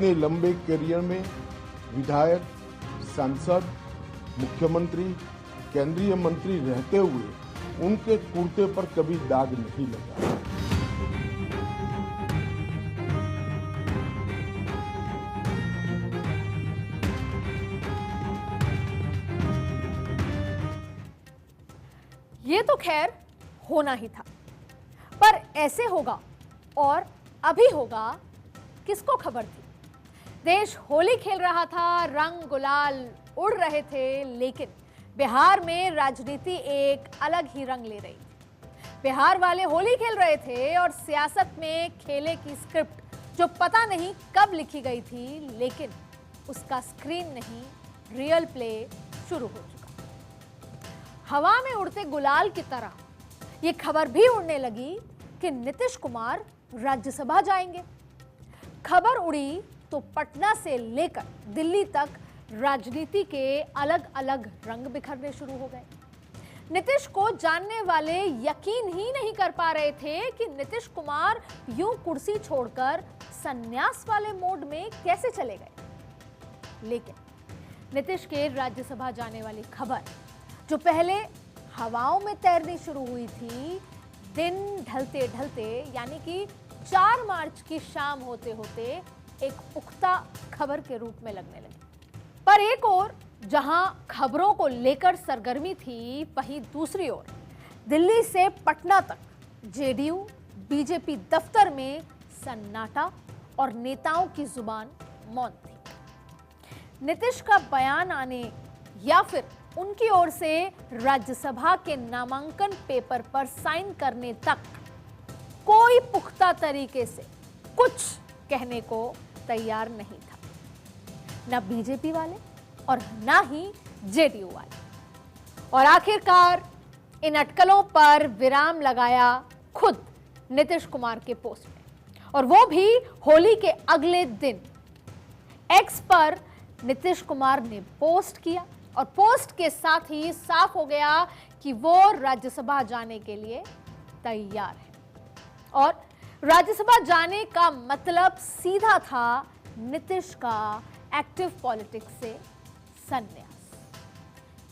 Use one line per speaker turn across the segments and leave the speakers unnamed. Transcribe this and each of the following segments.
इतने लंबे करियर में विधायक, सांसद, मुख्यमंत्री, केंद्रीय मंत्री रहते हुए उनके कुर्ते पर कभी दाग नहीं लगा।
ये तो खैर होना ही था, पर ऐसे होगा और अभी होगा, किसको खबर थी? देश होली खेल रहा था, रंग गुलाल उड़ रहे थे, लेकिन बिहार में राजनीति एक अलग ही रंग ले रही थी। बिहार वाले होली खेल रहे थे और सियासत में खेले की स्क्रिप्ट जो पता नहीं कब लिखी गई थी, लेकिन उसका स्क्रीन नहीं, रियल प्ले शुरू हो चुका। हवा में उड़ते गुलाल की तरह ये खबर भी उड़ने लगी कि नीतीश कुमार राज्यसभा जाएंगे। खबर उड़ी तो पटना से लेकर दिल्ली तक राजनीति के अलग अलग रंग बिखरने शुरू हो गए। नीतीश को जानने वाले यकीन ही नहीं कर पा रहे थे कि नीतीश कुमार यूं कुर्सी छोड़कर संन्यास वाले मोड में कैसे चले गए। लेकिन नीतीश के राज्यसभा जाने वाली खबर जो पहले हवाओं में तैरनी शुरू हुई थी, दिन ढलते ढलते यानी कि 4 मार्च की शाम होते होते एक पुख्ता खबर के रूप में लगने लगी। पर एक ओर जहां खबरों को लेकर सरगर्मी थी, वहीं दूसरी ओर दिल्ली से पटना तक जेडीयू बीजेपी दफ्तर में सन्नाटा और नेताओं की जुबान मौन थी। नीतीश का बयान आने या फिर उनकी ओर से राज्यसभा के नामांकन पेपर पर साइन करने तक कोई पुख्ता तरीके से कुछ कहने को तैयार नहीं था, न बीजेपी वाले और न ही जेडीयू वाले। और आखिरकार इन अटकलों पर विराम लगाया खुद नीतीश कुमार के पोस्ट में, और वो भी होली के अगले दिन। एक्स पर नीतीश कुमार ने पोस्ट किया और पोस्ट के साथ ही साफ हो गया कि वो राज्यसभा जाने के लिए तैयार है। और राज्यसभा जाने का मतलब सीधा था नीतीश का एक्टिव पॉलिटिक्स से संन्यास,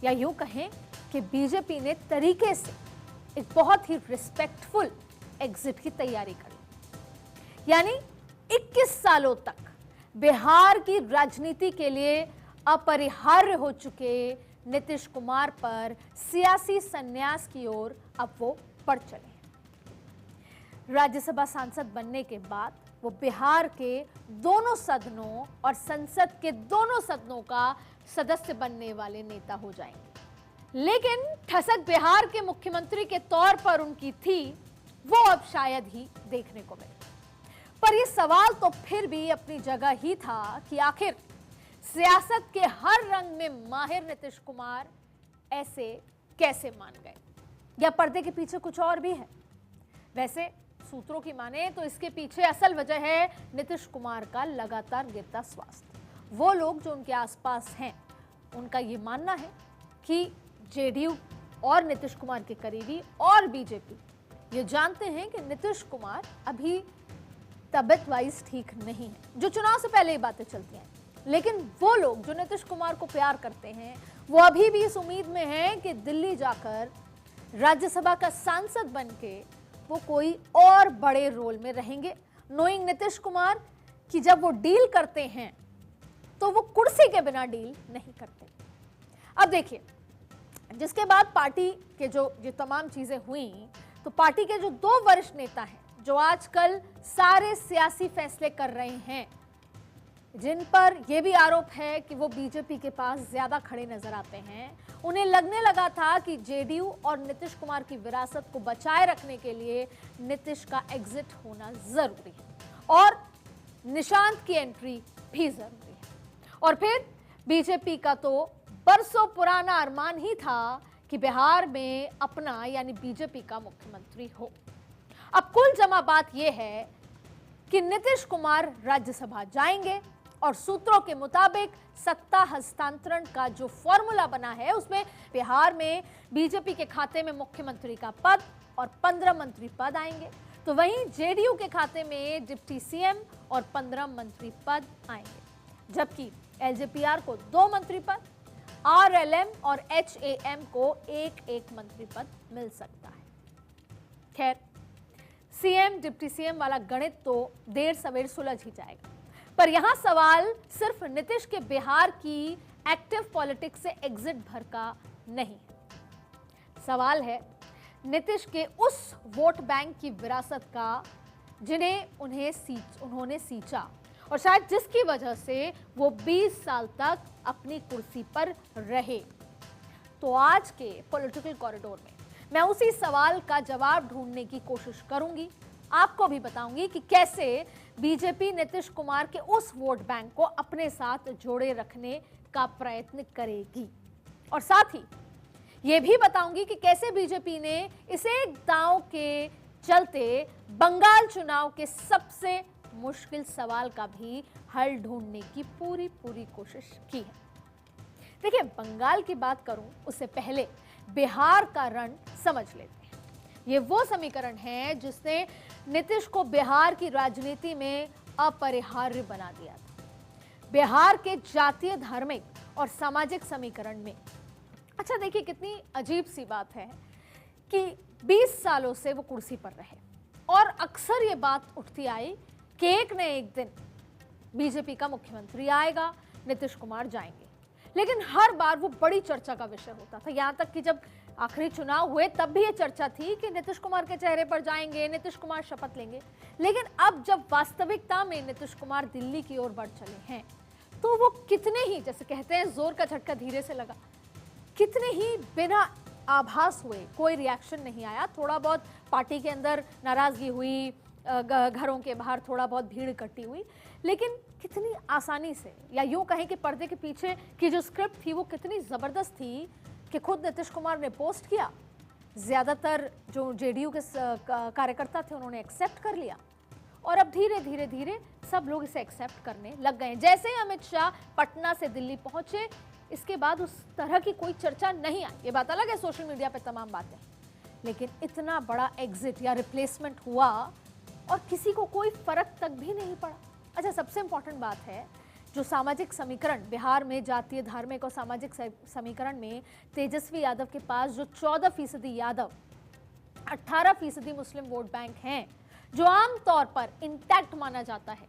या यूं कहें कि बीजेपी ने तरीके से एक बहुत ही रिस्पेक्टफुल एग्जिट की तैयारी करी। यानी 21 सालों तक बिहार की राजनीति के लिए अपरिहार्य हो चुके नीतीश कुमार पर सियासी संन्यास की ओर अब वो बढ़ चले हैं। राज्यसभा सांसद बनने के बाद वो बिहार के दोनों सदनों और संसद के दोनों सदनों का सदस्य बनने वाले नेता हो जाएंगे। लेकिन ठसक बिहार के मुख्यमंत्री के तौर पर उनकी थी, वो अब शायद ही देखने को मिले। पर यह सवाल तो फिर भी अपनी जगह ही था कि आखिर सियासत के हर रंग में माहिर नीतीश कुमार ऐसे कैसे मान गए, या पर्दे के पीछे कुछ और भी है। वैसे सूत्रों की माने तो इसके पीछे असल वजह है नीतीश कुमार का लगातार गिरता स्वास्थ्य। वो लोग जो उनके आसपास हैं, उनका ये मानना है कि जेडीयू और नीतीश कुमार के करीबी और बीजेपी ये जानते हैं कि नीतीश कुमार अभी तबियत वाइज ठीक नहीं है, जो चुनाव से पहले ही बातें चलती हैं। लेकिन वो लोग जो नीतीश कुमार को प्यार करते हैं, वो अभी भी इस उम्मीद में हैं कि दिल्ली जाकर राज्यसभा का सांसद बनके वो कोई और बड़े रोल में रहेंगे, नोइंग नीतीश कुमार कि जब वो डील करते हैं तो वो कुर्सी के बिना डील नहीं करते। अब देखिए, जिसके बाद पार्टी के जो ये तमाम चीजें हुई, तो पार्टी के जो 2 वरिष्ठ नेता हैं जो आजकल सारे सियासी फैसले कर रहे हैं, जिन पर यह भी आरोप है कि वो बीजेपी के पास ज्यादा खड़े नजर आते हैं, उन्हें लगने लगा था कि जेडीयू और नीतीश कुमार की विरासत को बचाए रखने के लिए नीतीश का एग्जिट होना जरूरी है और निशांत की एंट्री भी जरूरी है। और फिर बीजेपी का तो बरसों पुराना अरमान ही था कि बिहार में अपना यानी बीजेपी का मुख्यमंत्री हो। अब कुल जमा बात यह है कि नीतीश कुमार राज्यसभा जाएंगे और सूत्रों के मुताबिक सत्ता हस्तांतरण का जो फॉर्मूला बना है, उसमें बिहार में बीजेपी के खाते में मुख्यमंत्री का पद और 15 मंत्री पद आएंगे, तो वहीं जेडीयू के खाते में डिप्टी सीएम और 15 मंत्री पद आएंगे, जबकि एलजेपीआर को 2 मंत्री पद, आरएलएम और एचएएम को एक मंत्री पद मिल सकता है। खैर, सीएम डिप्टी सीएम वाला गणित तो देर सवेर सुलझ ही जाएगा, पर यहां सवाल सिर्फ नीतीश के बिहार की एक्टिव पॉलिटिक्स से एग्जिट भर का नहीं है। सवाल है नीतीश के उस वोट बैंक की विरासत का जिन्हें उन्होंने सींचा और शायद जिसकी वजह से वो 20 साल तक अपनी कुर्सी पर रहे। तो आज के पॉलिटिकल कॉरिडोर में मैं उसी सवाल का जवाब ढूंढने की कोशिश करूंगी। आपको भी बताऊंगी कि कैसे बीजेपी नीतीश कुमार के उस वोट बैंक को अपने साथ जोड़े रखने का प्रयत्न करेगी, और साथ ही ये भी बताऊंगी कि कैसे बीजेपी ने इस एक दांव के चलते बंगाल चुनाव के सबसे मुश्किल सवाल का भी हल ढूंढने की पूरी कोशिश की है। देखिए, बंगाल की बात करूं उससे पहले बिहार का रण समझ लेते हैं। ये वो समीकरण है जिसने नीतीश को बिहार की राजनीति में अपरिहार्य बना दिया था। बिहार के जातीय, धार्मिक और सामाजिक समीकरण में, अच्छा देखिए कितनी अजीब सी बात है कि 20 सालों से वो कुर्सी पर रहे और अक्सर ये बात उठती आई कि एक न एक दिन बीजेपी का मुख्यमंत्री आएगा, नीतीश कुमार जाएंगे, लेकिन हर बार वो बड़ी चर्चा का विषय होता था। यहां तक कि जब आखिरी चुनाव हुए तब भी ये चर्चा थी कि नीतीश कुमार के चेहरे पर जाएंगे, नीतीश कुमार शपथ लेंगे। लेकिन अब जब वास्तविकता में नीतीश कुमार दिल्ली की ओर बढ़ चले हैं, तो वो कितने ही, जैसे कहते हैं जोर का झटका धीरे से लगा, कितने ही बिना आभास हुए, कोई रिएक्शन नहीं आया। थोड़ा बहुत पार्टी के अंदर नाराजगी हुई, घरों के बाहर थोड़ा बहुत भीड़ इकट्ठी हुई, लेकिन कितनी आसानी से, या यूं कहें कि पर्दे के पीछे की जो स्क्रिप्ट थी वो कितनी जबरदस्त थी कि खुद नीतीश कुमार ने पोस्ट किया, ज्यादातर जो जेडीयू के कार्यकर्ता थे उन्होंने एक्सेप्ट कर लिया, और अब धीरे धीरे सब लोग इसे एक्सेप्ट करने लग गए। जैसे ही अमित शाह पटना से दिल्ली पहुंचे, इसके बाद उस तरह की कोई चर्चा नहीं आई। ये बात अलग है, सोशल मीडिया पे तमाम बातें, लेकिन इतना बड़ा एग्जिट या रिप्लेसमेंट हुआ और किसी को कोई फर्क तक भी नहीं पड़ा। अच्छा, सबसे इंपॉर्टेंट बात है, जो सामाजिक समीकरण बिहार में जातीय, धार्मिक और सामाजिक समीकरण में तेजस्वी यादव के पास जो 14% यादव, 18% मुस्लिम वोट बैंक हैं, जो आमतौर पर इंटैक्ट माना जाता है,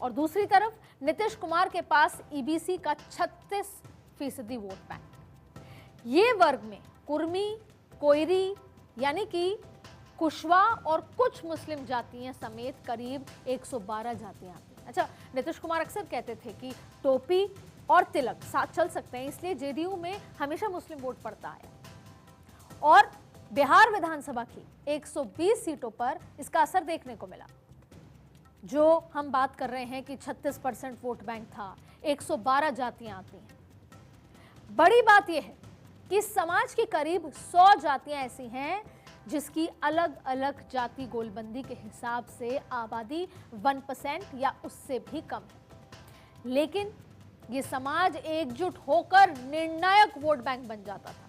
और दूसरी तरफ नीतीश कुमार के पास ईबीसी का 36% वोट बैंक। ये वर्ग में कुर्मी, कोयरी यानी कि कुशवा और कुछ मुस्लिम जातियां समेत करीब 112 जातियां आती हैं। अच्छा, नीतीश कुमार अक्सर कहते थे कि टोपी और तिलक साथ चल सकते हैं, इसलिए जेडीयू में हमेशा मुस्लिम वोट पड़ता है, और बिहार विधानसभा की 120 सीटों पर इसका असर देखने को मिला। जो हम बात कर रहे हैं कि 36% वोट बैंक था, 112 जातियां आती हैं। बड़ी बात यह है कि समाज की करीब 100 जातियां ऐसी हैं जिसकी अलग अलग जाति गोलबंदी के हिसाब से आबादी 1% या उससे भी कम है, लेकिन ये समाज एकजुट होकर निर्णायक वोट बैंक बन जाता था।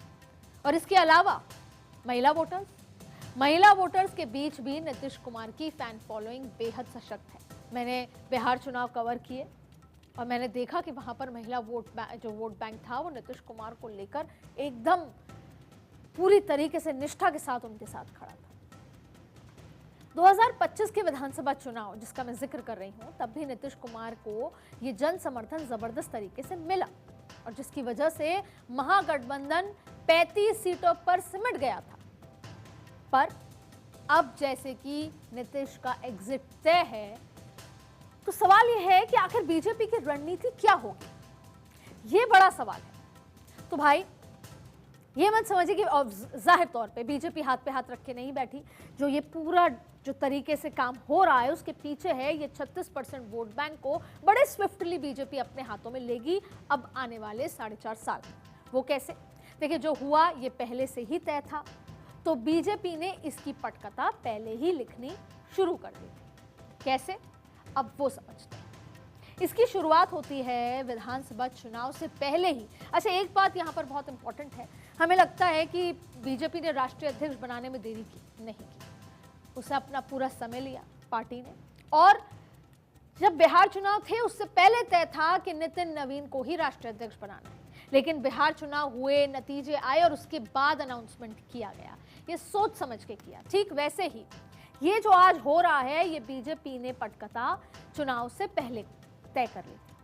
और इसके अलावा महिला वोटर्स के बीच भी नीतीश कुमार की फैन फॉलोइंग बेहद सशक्त है। मैंने बिहार चुनाव कवर किए और मैंने देखा कि वहां पर महिला जो वोट बैंक था वो नीतीश कुमार को लेकर एकदम पूरी तरीके से निष्ठा के साथ उनके साथ खड़ा था। 2025 के विधानसभा चुनाव जिसका मैं जिक्र कर रही हूं, तब भी नीतीश कुमार को ये जन समर्थन जबरदस्त तरीके से मिला, और जिसकी वजह से महागठबंधन 35 सीटों पर सिमट गया था। पर अब जैसे कि नीतीश का एग्जिट तय है, तो सवाल यह है कि आखिर बीजेपी की रणनीति क्या होगी, ये बड़ा सवाल है। तो भाई ये मत समझिए कि जाहिर तौर पे बीजेपी हाथ पे हाथ रख के नहीं बैठी। जो ये पूरा जो तरीके से काम हो रहा है उसके पीछे है ये 36% वोट बैंक को बड़े स्विफ्टली बीजेपी अपने हाथों में लेगी अब आने वाले 4.5 साल। वो कैसे? देखिए, जो हुआ ये पहले से ही तय था, तो बीजेपी ने इसकी पटकथा पहले ही लिखनी शुरू कर दी थी। कैसे? अब वो समझते हैं। इसकी शुरुआत होती है विधानसभा चुनाव से पहले ही। अच्छा, एक बात यहाँ पर बहुत इंपॉर्टेंट है, हमें लगता है कि बीजेपी ने राष्ट्रीय अध्यक्ष बनाने में देरी की, नहीं की। उसे अपना पूरा समय लिया पार्टी ने, और जब बिहार चुनाव थे उससे पहले तय था कि नितिन नवीन को ही राष्ट्रीय अध्यक्ष बनाना है, लेकिन बिहार चुनाव हुए, नतीजे आए और उसके बाद अनाउंसमेंट किया गया। ये सोच समझ के किया। ठीक वैसे ही ये जो आज हो रहा है, ये बीजेपी ने पटकथा चुनाव से पहले तय कर ली थी।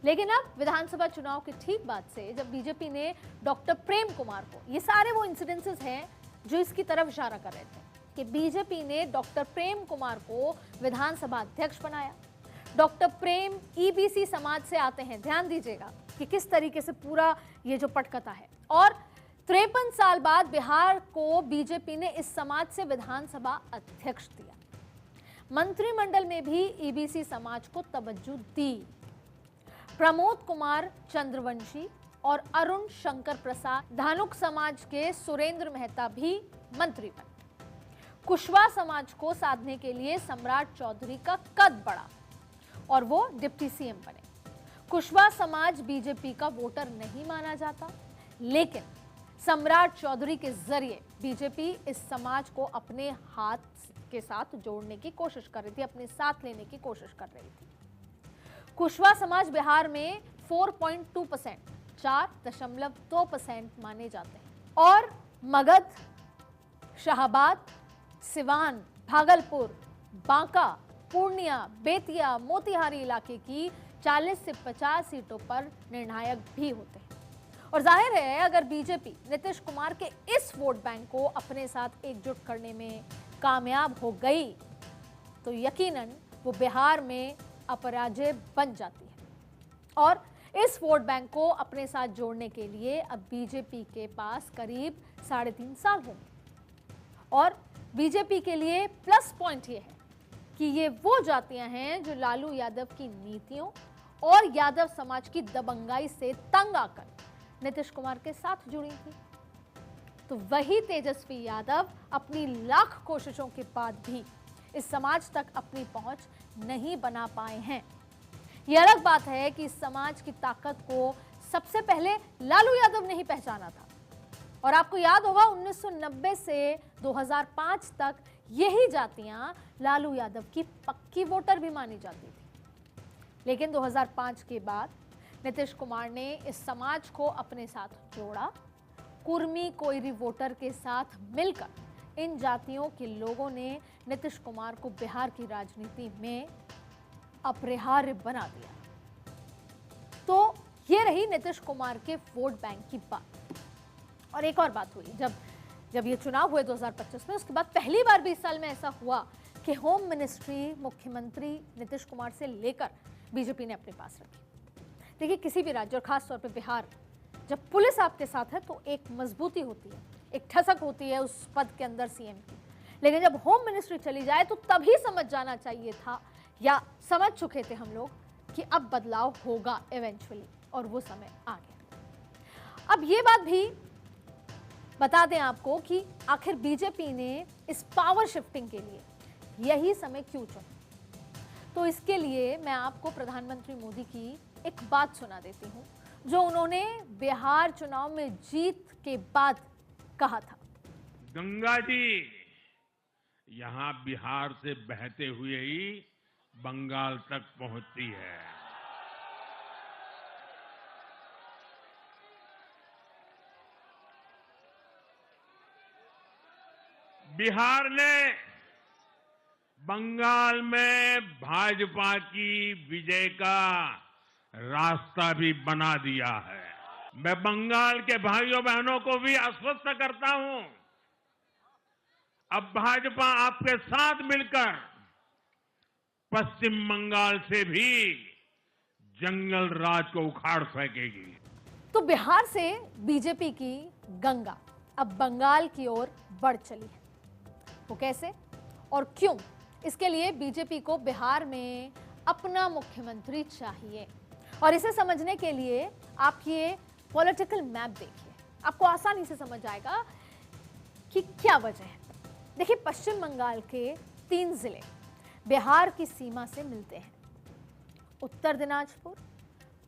लेकिन अब विधानसभा चुनाव के ठीक बाद से जब बीजेपी ने डॉक्टर प्रेम कुमार को, ये सारे वो इंसिडेंसेस हैं जो इसकी तरफ इशारा कर रहे थे कि बीजेपी ने डॉक्टर प्रेम कुमार को विधानसभा अध्यक्ष बनाया। डॉक्टर प्रेम ईबीसी समाज से आते हैं, ध्यान दीजिएगा कि किस तरीके से पूरा ये जो पटकथा है। और 53 साल बाद बिहार को बीजेपी ने इस समाज से विधानसभा अध्यक्ष दिया। मंत्रिमंडल में भी ईबीसी समाज को तवज्जो दी। प्रमोद कुमार चंद्रवंशी और अरुण शंकर प्रसाद धानुक समाज के सुरेंद्र मेहता भी मंत्री बने। कुशवाहा समाज को साधने के लिए सम्राट चौधरी का कद बढ़ा और वो डिप्टी सीएम बने। कुशवाहा समाज बीजेपी का वोटर नहीं माना जाता, लेकिन सम्राट चौधरी के जरिए बीजेपी इस समाज को अपने हाथ के साथ जोड़ने की कोशिश कर रही थी, अपने साथ लेने की कोशिश कर रही थी। कुशवाहा समाज बिहार में 4.2%, 4.2% माने जाते हैं और मगध, शाहाबाद, सिवान, भागलपुर, बांका, पूर्णिया, बेतिया, मोतिहारी इलाके की 40 से 50 सीटों पर निर्णायक भी होते हैं। और जाहिर है अगर बीजेपी नीतीश कुमार के इस वोट बैंक को अपने साथ एकजुट करने में कामयाब हो गई तो यकीनन वो बिहार में अपराजय बन जाती है। और इस वोट बैंक को अपने साथ जोड़ने के लिए अब बीजेपी के पास करीब 3.5 साल होंगे। और बीजेपी के लिए प्लस पॉइंट ये है कि ये वो जातियां हैं जो लालू यादव की नीतियों और यादव समाज की दबंगाई से तंग आकर नीतीश कुमार के साथ जुड़ी थी। तो वही तेजस्वी यादव अपनी लाख कोशिशों के बाद भी इस समाज तक अपनी पहुंच नहीं बना पाए हैं। यह अलग बात है कि इस समाज की ताकत को सबसे पहले लालू यादव ने ही पहचाना था। और आपको याद होगा 1990 से 2005 तक यही जातियां लालू यादव की पक्की वोटर भी मानी जाती थी। लेकिन 2005 के बाद नीतीश कुमार ने इस समाज को अपने साथ जोड़ा। कुर्मी कोयरी वोटर के साथ मिलकर इन जातियों के लोगों ने नीतीश कुमार को बिहार की राजनीति में अपरिहार्य बना दिया। तो ये रही नीतीश कुमार के वोट बैंक की बात। और एक और बात हुई जब ये चुनाव हुए 2025 में, उसके बाद पहली बार भी इस साल में ऐसा हुआ कि होम मिनिस्ट्री मुख्यमंत्री नीतीश कुमार से लेकर बीजेपी ने अपने पास रखी। देखिए किसी भी राज्य और खास तौर पे बिहार, जब पुलिस आपके साथ है तो एक मजबूती होती है, एक ठसक होती है उस पद के अंदर सीएम की। लेकिन जब होम मिनिस्ट्री चली जाए तो तभी समझ जाना चाहिए था, या समझ चुके थे हम लोग कि अब बदलाव होगा इवेंचुअली, और वो समय आ गया। अब ये बात भी बता दें आपको कि आखिर बीजेपी ने इस पावर शिफ्टिंग के लिए यही समय क्यों चुना। तो इसके लिए मैं आपको प्रधानमंत्री मोदी की एक बात सुना देती हूं जो उन्होंने बिहार चुनाव में जीत के बाद कहा था।
गंगा जी यहां बिहार से बहते हुए ही बंगाल तक पहुंचती है। बिहार ने बंगाल में भाजपा की विजय का रास्ता भी बना दिया है। मैं बंगाल के भाइयों बहनों को भी आश्वस्त करता हूं, अब भाजपा आपके साथ मिलकर पश्चिम बंगाल से भी जंगल राज को उखाड़ फेंकेगी।
तो बिहार से बीजेपी की गंगा अब बंगाल की ओर बढ़ चली है। वो कैसे और क्यों, इसके लिए बीजेपी को बिहार में अपना मुख्यमंत्री चाहिए। और इसे समझने के लिए आप ये पॉलिटिकल मैप देखिए, आपको आसानी से समझ आएगा कि क्या वजह है। देखिए पश्चिम बंगाल के 3 जिले बिहार की सीमा से मिलते हैं, उत्तर दिनाजपुर,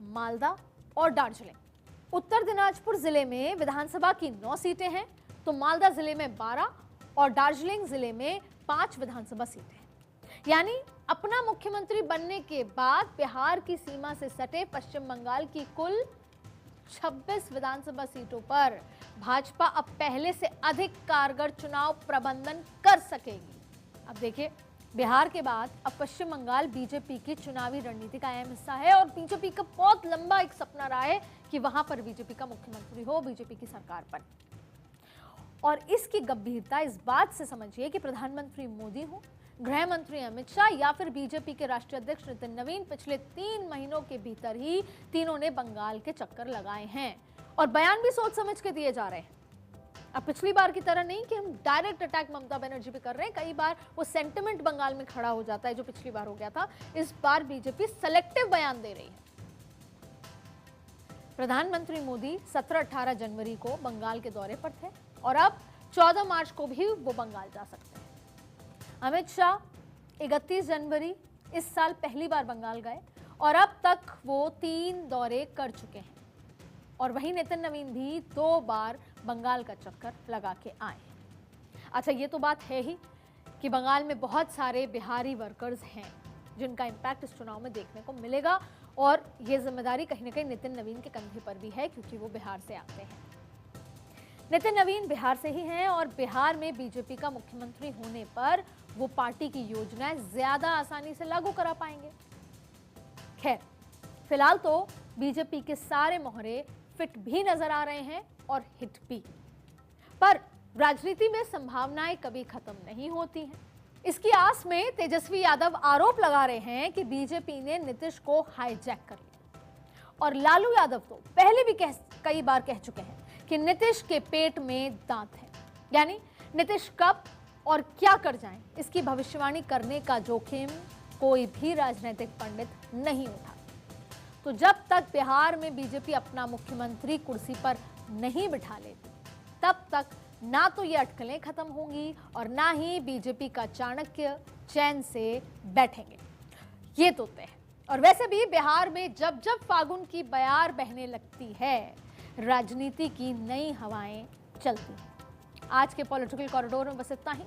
मालदा और दार्जिलिंग। उत्तर दिनाजपुर जिले में विधानसभा की 9 सीटें हैं, तो मालदा जिले में 12 और दार्जिलिंग जिले में 5 विधानसभा सीटें हैं। यानी अपना मुख्यमंत्री बनने के बाद बिहार की सीमा से सटे पश्चिम बंगाल की कुल 26 विधानसभा सीटों पर भाजपा अब पहले से अधिक कारगर चुनाव प्रबंधन कर सकेगी। अब देखिए, बिहार के बाद अब पश्चिम बंगाल बीजेपी की चुनावी रणनीति का अहम हिस्सा है और बीजेपी का बहुत लंबा एक सपना रहा है कि वहां पर बीजेपी का मुख्यमंत्री हो, बीजेपी की सरकार बने। और इसकी गंभीरता इस बात से समझिए कि प्रधानमंत्री मोदी हो, गृह मंत्री अमित शाह या फिर बीजेपी के राष्ट्रीय अध्यक्ष नितिन नवीन पिछले 3 महीनों के भीतर ही तीनों ने बंगाल के चक्कर लगाए हैं और बयान भी सोच समझ के दिए जा रहे हैं। अब पिछली बार की तरह नहीं कि हम डायरेक्ट अटैक ममता बनर्जी पे कर रहे हैं, कई बार वो सेंटिमेंट बंगाल में खड़ा हो जाता है जो पिछली बार हो गया था। इस बार बीजेपी सेलेक्टिव बयान दे रही है। प्रधानमंत्री मोदी 17-18 जनवरी को बंगाल के दौरे पर थे और अब 14 मार्च को भी वो बंगाल जा सकते हैं। अमित शाह 31 जनवरी इस साल पहली बार बंगाल गए और अब तक वो 3 दौरे कर चुके हैं और वहीं नितिन नवीन भी 2 बार बंगाल का चक्कर लगा के आए। अच्छा, ये तो बात है ही कि बंगाल में बहुत सारे बिहारी वर्कर्स हैं जिनका इम्पैक्ट इस चुनाव में देखने को मिलेगा और ये जिम्मेदारी कहीं ना कहीं नितिन नवीन के कंधे पर भी है क्योंकि वो बिहार से आते हैं। नितिन नवीन बिहार से ही हैं और बिहार में बीजेपी का मुख्यमंत्री होने पर वो पार्टी की योजनाएं ज्यादा आसानी से लागू करा पाएंगे। खैर, फिलहाल तो बीजेपी के सारे मोहरे फिट भी नजर आ रहे हैं और हिट भी, पर राजनीति में संभावनाएं कभी खत्म नहीं होती हैं। इसकी आस में तेजस्वी यादव आरोप लगा रहे हैं कि बीजेपी ने नीतीश को हाईजैक कर लिया और लालू यादव तो पहले भी कई बार कह चुके हैं कि नीतीश के पेट में दांत है, यानी नीतीश कब और क्या कर जाएं, इसकी भविष्यवाणी करने का जोखिम कोई भी राजनीतिक पंडित नहीं उठा। तो जब तक बिहार में बीजेपी अपना मुख्यमंत्री कुर्सी पर नहीं बिठा लेती, तब तक ना तो ये अटकलें खत्म होंगी और ना ही बीजेपी का चाणक्य चैन से बैठेंगे। ये तो तय है। और वैसे भी बिहार में जब जब फागुन की बयार बहने लगती है, राजनीति की नई हवाएं चलती हैं। आज के पॉलिटिकल कॉरिडोर में बस इतना ही।